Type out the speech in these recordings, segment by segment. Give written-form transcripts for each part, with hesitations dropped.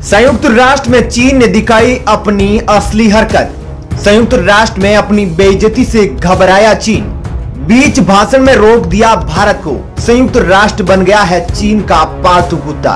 संयुक्त राष्ट्र में चीन ने दिखाई अपनी असली हरकत। संयुक्त राष्ट्र में अपनी बेइज्जती से घबराया चीन। बीच भाषण में रोक दिया भारत को। संयुक्त राष्ट्र बन गया है चीन का पालतू कुत्ता।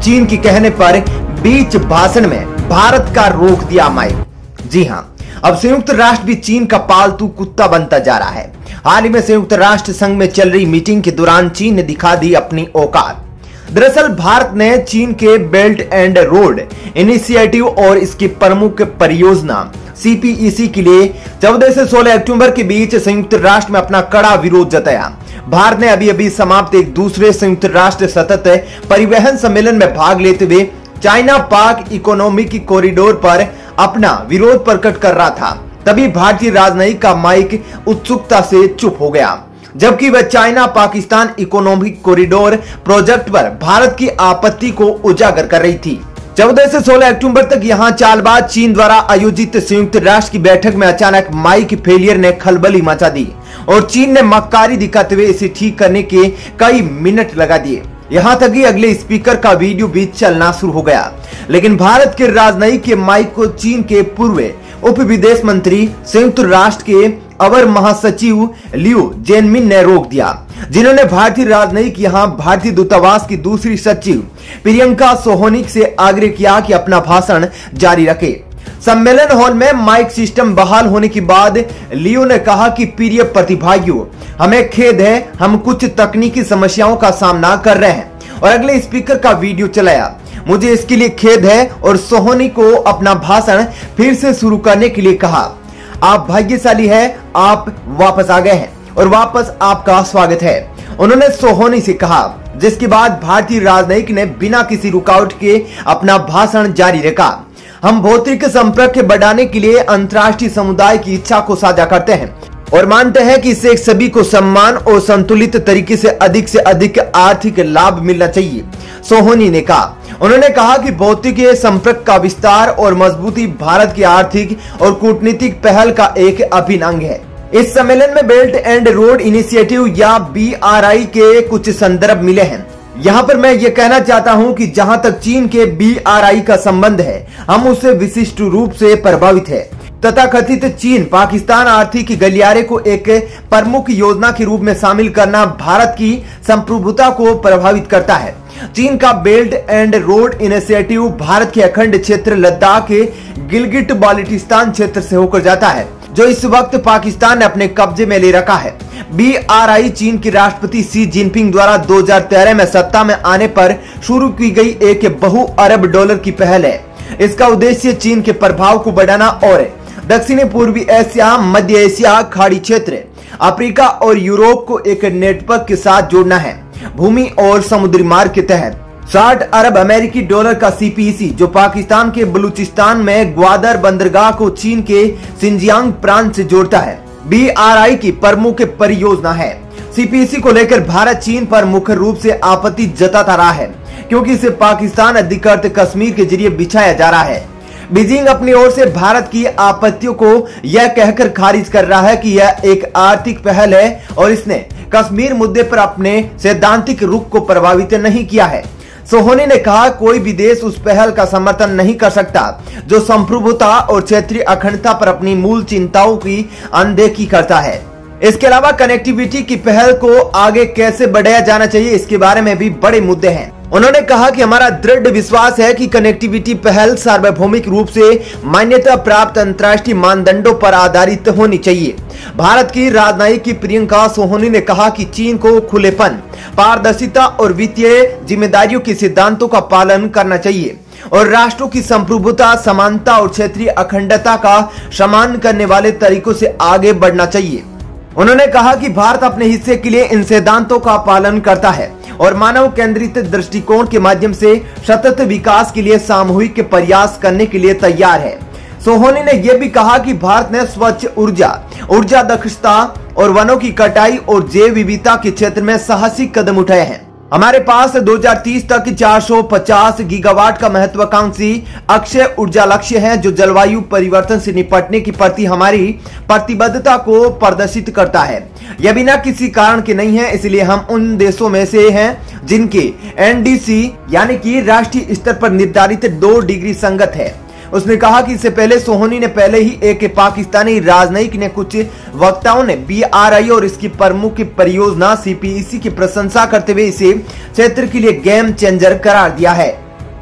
चीन के कहने पर बीच भाषण में भारत का रोक दिया माइक। जी हां, अब संयुक्त राष्ट्र भी चीन का पालतू कुत्ता बनता जा रहा है। हाल ही में संयुक्त राष्ट्र संघ में चल रही मीटिंग के दौरान चीन ने दिखा दी अपनी औकात। दरअसल भारत ने चीन के बेल्ट एंड रोड इनिशिएटिव और इसकी प्रमुख परियोजना CPEC के लिए 14 से 16 अक्टूबर के बीच संयुक्त राष्ट्र में अपना कड़ा विरोध जताया। भारत ने अभी समाप्त एक दूसरे संयुक्त राष्ट्र सतत परिवहन सम्मेलन में भाग लेते हुए चाइना पाक इकोनॉमिक कॉरिडोर पर अपना विरोध प्रकट कर रहा था। तभी भारतीय राजनयिक का माइक उत्सुकता से चुप हो गया, जबकि वह China Pakistan economic corridor project पर भारत की आपत्ति को उजागर कर रही थी। 14 से 16 अक्टूबर तक यहां चालबाज चीन द्वारा आयोजित संयुक्त राष्ट्र की बैठक में अचानक माइक फेलियर ने खलबली मचा दी और चीन ने मक्कारी दिखाते हुए इसे ठीक करने के कई मिनट लगा दिए। यहां तक कि अगले स्पीकर का वीडियो भी चलना शुरू हो गया, लेकिन भारत के राजनयिक के माइक को चीन के पूर्व उप विदेश मंत्री, संयुक्त राष्ट्र के अवर महासचिव लियू जेनमिन ने रोक दिया, जिन्होंने भारतीय राजनयिक यहां भारतीय दूतावास की दूसरी सचिव प्रियंका सोहोनिक से आग्रह किया कि अपना भाषण जारी रखे। सम्मेलन हॉल में माइक सिस्टम बहाल होने के बाद लियू ने कहा कि प्रिय प्रतिभागियों, हमें खेद है, हम कुछ तकनीकी समस्याओं का सामना कर रहे हैं और अगले स्पीकर का वीडियो चलाया। मुझे इसके लिए खेद है और सोहोनी को अपना भाषण फिर से शुरू करने के लिए कहा। आप भाग्यशाली हैं, आप वापस आ गए हैं और वापस आपका स्वागत है, उन्होंने सोहोनी से कहा। जिसके बाद भारतीय राजनयिक ने बिना किसी रुकावट के अपना भाषण जारी रखा। हम भौतिक संपर्क बढ़ाने के लिए अंतर्राष्ट्रीय समुदाय की इच्छा को साझा करते हैं और मानते हैं कि इससे सभी को सम्मान और संतुलित तरीके से अधिक आर्थिक लाभ मिलना चाहिए, सोहोनी ने कहा। उन्होंने कहा कि भौतिक संपर्क का विस्तार और मजबूती भारत की आर्थिक और कूटनीतिक पहल का एक अभिन्न अंग है। इस सम्मेलन में बेल्ट एंड रोड इनिशिएटिव या BRI के कुछ संदर्भ मिले हैं। यहाँ पर मैं ये कहना चाहता हूँ कि जहाँ तक चीन के BRI का संबंध है, हम उससे विशिष्ट रूप से प्रभावित है। तथाकथित चीन पाकिस्तान आर्थिक गलियारे को एक प्रमुख योजना के रूप में शामिल करना भारत की संप्रभुता को प्रभावित करता है। चीन का belt and road initiative Bharat के अखंड क्षेत्र लद्दाख के गिलगिट बाल्टिस्तान क्षेत्र से होकर जाता है, जो इस वक्त पाकिस्तान ने अपने कब्जे में ले रखा है। BRI चीन के राष्ट्रपति शी जिनपिंग द्वारा 2013 में सत्ता में आने पर शुरू की गई एक बहु अरब डॉलर की पहल है। इसका उद्देश्य चीन के प्रभाव को बढ़ाना और दक्षिणी पूर्वी एशिया, मध्य एशिया, खाड़ी क्षेत्र, अफ्रीका और यूरोप को एक नेटवर्क के साथ जोड़ना है। भूमि और समुद्री मार्ग के तहत 60 अरब अमेरिकी डॉलर का CPEC, जो पाकिस्तान के बलूचिस्तान में ग्वादर बंदरगाह को चीन के सिंजियांग प्रांत से जोड़ता है, BRI की प्रमुख परियोजना है। CPEC को लेकर भारत चीन पर मुख्य रूप से आपत्ति जताता रहा है, क्योंकि इसे पाकिस्तान अधिकृत कश्मीर के जरिए बिछाया जा रहा है। बीजिंग अपनी ओर से भारत की आपत्तियों को यह कहकर खारिज कर रहा है कि यह एक आर्थिक पहल है और इसने कश्मीर मुद्दे पर अपने सैद्धांतिक रुख को प्रभावित नहीं किया है। सोहोनी ने कहा, कोई भी देश उस पहल का समर्थन नहीं कर सकता जो संप्रभुता और क्षेत्रीय अखंडता पर अपनी मूल चिंताओं की अनदेखी करता है। इसके अलावा कनेक्टिविटी की पहल को आगे कैसे बढ़ाया जाना चाहिए, इसके बारे में भी बड़े मुद्दे हैं। उन्होंने कहा कि हमारा दृढ़ विश्वास है कि कनेक्टिविटी पहल सार्वभौमिक रूप से मान्यता प्राप्त अंतर्राष्ट्रीय मानदंडों पर आधारित होनी चाहिए। भारत की राजनयिक प्रियंका सोहोनी ने कहा कि चीन को खुलेपन, पारदर्शिता और वित्तीय जिम्मेदारियों के सिद्धांतों का पालन करना चाहिए और राष्ट्रों की संप्रभुता, समानता और क्षेत्रीय अखंडता का सम्मान करने वाले तरीकों से आगे बढ़ना चाहिए। उन्होंने कहा कि भारत अपने हिस्से के लिए इन सिद्धांतों का पालन करता है और मानव केंद्रित दृष्टिकोण के माध्यम से सतत विकास के लिए सामूहिक प्रयास करने के लिए तैयार है। सोहोनी ने यह भी कहा कि भारत ने स्वच्छ ऊर्जा दक्षता और वनों की कटाई और जैव विविधता के क्षेत्र में साहसिक कदम उठाए हैं। हमारे पास 2030 तक 450 गीगावाट का महत्वाकांक्षी अक्षय ऊर्जा लक्ष्य है, जो जलवायु परिवर्तन से निपटने की प्रति हमारी प्रतिबद्धता को प्रदर्शित करता है। यह बिना किसी कारण के नहीं है, इसलिए हम उन देशों में से हैं जिनके एनडीसी यानी कि राष्ट्रीय स्तर पर निर्धारित 2 डिग्री संगत है। उसने कहा कि इससे पहले सोहोनी ने पहले ही एक पाकिस्तानी राजनयिक ने कुछ वक्ताओं ने BRI और इसकी प्रमुख परियोजना CPEC की प्रशंसा करते हुए इसे क्षेत्र के लिए गेम चेंजर करार दिया है।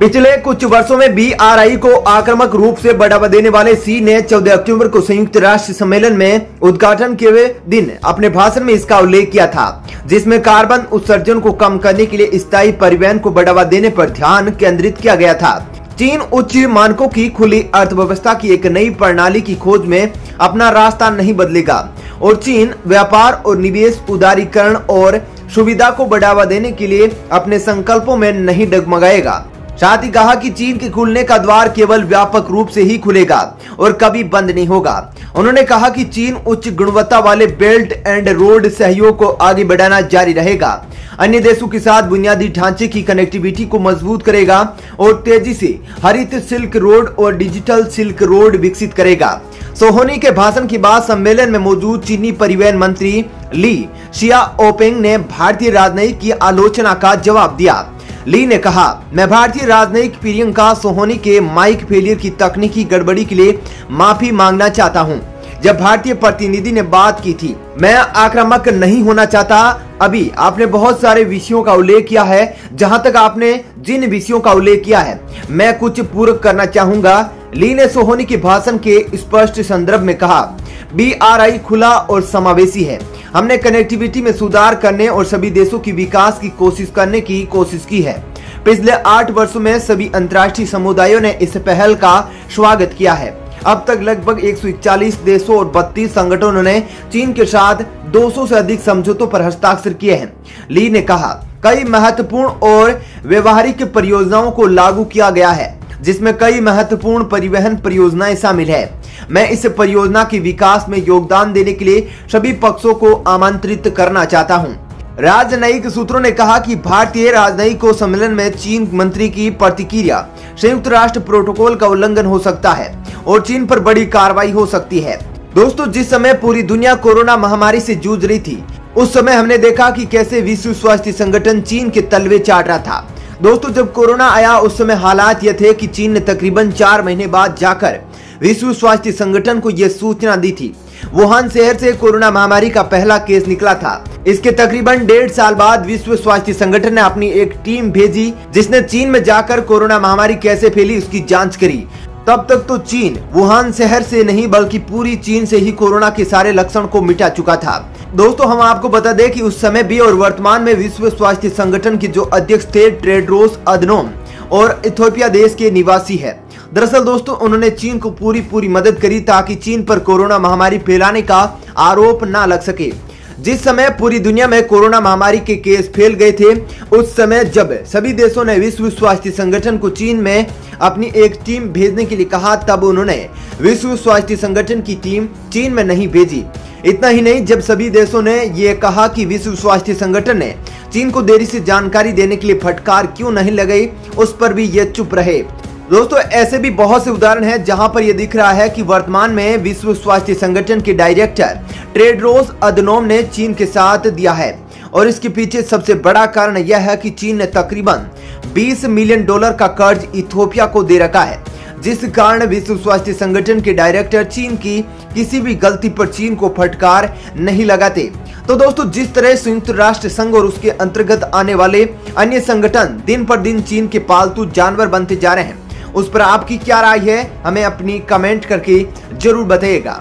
पिछले कुछ वर्षों में BRI को आक्रामक रूप से बढ़ावा देने वाले सी ने 14 अक्टूबर को संयुक्त राष्ट्र सम्मेलन में उद्घाटन के दिन अपने भाषण में इसका उल्लेख किया था, जिसमें कार्बन उत्सर्जन को कम करने के लिए स्थायी परिवहन को बढ़ावा देने पर ध्यान केंद्रित किया गया था। चीन उच्च मानकों की खुली अर्थव्यवस्था की एक नई प्रणाली की खोज में अपना रास्ता नहीं बदलेगा और चीन व्यापार और निवेश, उदारीकरण और सुविधा को बढ़ावा देने के लिए अपने संकल्पों में नहीं डगमगाएगा। साथ ही कहा कि चीन के खुलने का द्वार केवल व्यापक रूप से ही खुलेगा और कभी बंद नहीं होगा। उन्होंने कहा कि चीन उच्च गुणवत्ता वाले बेल्ट एंड रोड सहयोग को आगे बढ़ाना जारी रहेगा, अन्य देशों के साथ बुनियादी ढांचे की कनेक्टिविटी को मजबूत करेगा और तेजी से हरित सिल्क रोड और डिजिटल सिल्क रोड विकसित करेगा। सोहोनी के भाषण के बाद सम्मेलन में मौजूद चीनी परिवहन मंत्री ली शियाओपिंग ने भारतीय राजनयिक की आलोचना का जवाब दिया। ली ने कहा, मैं भारतीय राजनयिक प्रियंका सोहोनी के माइक फेलियर की तकनीकी गड़बड़ी के लिए माफी मांगना चाहता हूं। जब भारतीय प्रतिनिधि ने बात की थी, मैं आक्रामक नहीं होना चाहता। अभी आपने बहुत सारे विषयों का उल्लेख किया है। जहां तक आपने जिन विषयों का उल्लेख किया है, मैं कुछ पूरक करना चाहूंगा। ली ने सोहोनी के भाषण के स्पष्ट संदर्भ में कहा, BRI खुला और समावेशी है। हमने कनेक्टिविटी में सुधार करने और सभी देशों की विकास की कोशिश करने की कोशिश की है। पिछले 8 वर्षों में सभी अंतर्राष्ट्रीय समुदायों ने इस पहल का स्वागत किया है। अब तक लगभग 141 देशों और 32 संगठनों ने चीन के साथ 200 से अधिक समझौतों पर हस्ताक्षर किए हैं। ली ने कहा, कई महत्वपूर्ण और व्यवहारिक परियोजनाओं को लागू किया गया है, जिसमें कई महत्वपूर्ण परिवहन परियोजनाएं शामिल है। मैं इस परियोजना के विकास में योगदान देने के लिए सभी पक्षों को आमंत्रित करना चाहता हूं। राजनयिक सूत्रों ने कहा कि भारतीय राजनयिकों सम्मेलन में चीन मंत्री की प्रतिक्रिया संयुक्त राष्ट्र प्रोटोकॉल का उल्लंघन हो सकता है और चीन पर बड़ी कार्रवाई हो सकती है। दोस्तों, जिस समय पूरी दुनिया कोरोना महामारी से जूझ रही थी, उस समय हमने देखा कि कैसे विश्व स्वास्थ्य संगठन चीन के तलवे चाट रहा था। दोस्तों, जब कोरोना आया उस समय हालात ये थे कि चीन ने तकरीबन 4 महीने बाद जाकर विश्व स्वास्थ्य संगठन को यह सूचना दी थी। वुहान शहर से कोरोना महामारी का पहला केस निकला था। इसके तकरीबन 1.5 साल बाद विश्व स्वास्थ्य संगठन ने अपनी एक टीम भेजी, जिसने चीन में जाकर कोरोना महामारी कैसे फैली उसकी जांच करी। तब तक तो चीन वुहान शहर से नहीं बल्कि पूरी चीन से ही कोरोना के सारे लक्षण को मिटा चुका था। दोस्तों, हम आपको बता दें कि उस समय भी और वर्तमान में विश्व स्वास्थ्य संगठन के जो अध्यक्ष थे टेड्रोस अधनोम और इथियोपिया देश के निवासी है। दरअसल दोस्तों, उन्होंने चीन को पूरी मदद करी ताकि चीन पर कोरोना महामारी फैलाने का आरोप न लग सके। जिस समय पूरी दुनिया में कोरोना महामारी के केस फैल गए थे, उस समय जब सभी देशों ने विश्व स्वास्थ्य संगठन को चीन में अपनी एक टीम भेजने के लिए कहा, तब उन्होंने विश्व स्वास्थ्य संगठन की टीम चीन में नहीं भेजी। इतना ही नहीं, जब सभी देशों ने ये कहा कि विश्व स्वास्थ्य संगठन ने चीन को देरी से जानकारी देने के लिए फटकार क्यों नहीं लगाई, उस पर भी ये चुप रहे। दोस्तों, ऐसे भी बहुत से उदाहरण हैं जहां पर यह दिख रहा है कि वर्तमान में विश्व स्वास्थ्य संगठन के डायरेक्टर टेड्रोस अधनोम ने चीन के साथ दिया है और इसके पीछे सबसे बड़ा कारण यह है कि चीन ने तकरीबन $20 मिलियन का कर्ज इथियोपिया को दे रखा है, जिस कारण विश्व स्वास्थ्य संगठन के डायरेक्टर चीन की किसी भी गलती पर चीन को फटकार नहीं लगाते। तो दोस्तों, जिस तरह संयुक्त राष्ट्र संघ और उसके अंतर्गत आने वाले अन्य संगठन दिन पर दिन चीन के पालतू जानवर बनते जा रहे हैं, उस पर आपकी क्या राय है, हमें अपनी कमेंट करके जरूर बताइएगा।